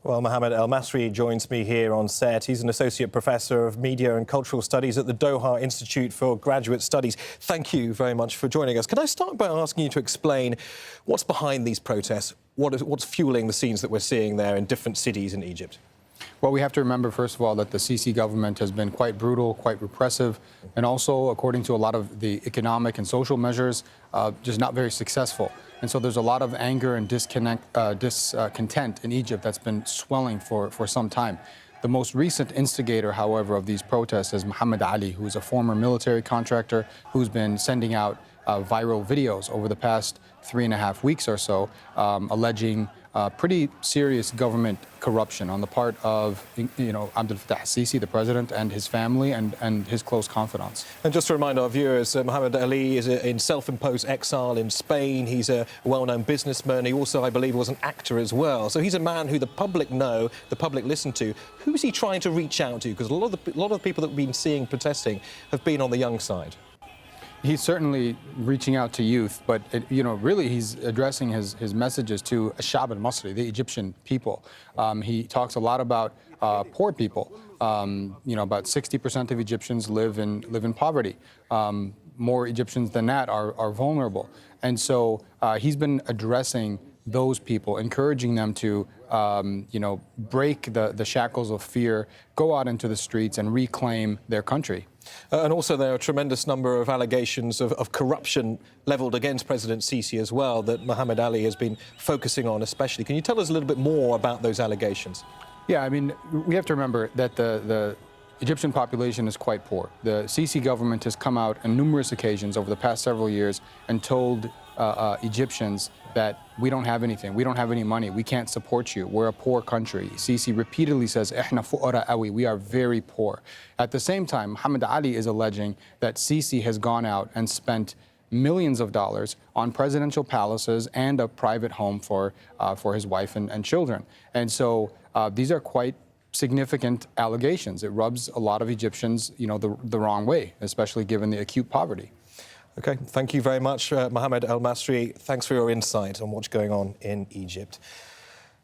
Well, Mohamad Elmasry joins me here on set. He's an Associate Professor of Media and Cultural Studies at the Doha Institute for Graduate Studies. Thank you very much for joining us. Can I start by asking you to explain what's behind these protests? What's fueling the scenes that we're seeing there in different cities in Egypt? Well, we have to remember, first of all, that the Sisi government has been quite brutal, quite repressive, and also, according to a lot of the economic and social measures, just not very successful. And so there's a lot of anger and discontent in Egypt that's been swelling for some time. The most recent instigator, however, of these protests is Mohamad Ali, who's a former military contractor who's been sending out viral videos over the past 3.5 weeks or so, alleging pretty serious government corruption on the part of, Abdel Fattah Sisi, the president, and his family and his close confidants. And just to remind our viewers, Mohamad Ali is in self-imposed exile in Spain. He's a well-known businessman. He also, I believe, was an actor as well. So he's a man who the public know, the public listen to. Who's he trying to reach out to? Because a lot of the people that we've been seeing protesting have been on the young side. He's certainly reaching out to youth, but really he's addressing his messages to Al-Sha'b Al-Masri, the Egyptian people. He talks a lot about poor people. About 60% of Egyptians live in poverty. More Egyptians than that are vulnerable, and so he's been addressing those people, encouraging them to, break the shackles of fear, go out into the streets and reclaim their country. And also there are a tremendous number of allegations of corruption levelled against President Sisi as well that Mohamad Ali has been focusing on especially. Can you tell us a little bit more about those allegations? Yeah, I mean, we have to remember that the Egyptian population is quite poor. The Sisi government has come out on numerous occasions over the past several years and told Egyptians that we don't have anything, we don't have any money, we can't support you, we're a poor country. Sisi repeatedly says, "Ihna fuqara awi," we are very poor. At the same time, Mohamad Ali is alleging that Sisi has gone out and spent millions of dollars on presidential palaces and a private home for his wife and children. And so these are quite significant allegations. It rubs a lot of Egyptians, the wrong way, especially given the acute poverty. Okay, thank you very much, Mohamad Elmasry. Thanks for your insight on what's going on in Egypt.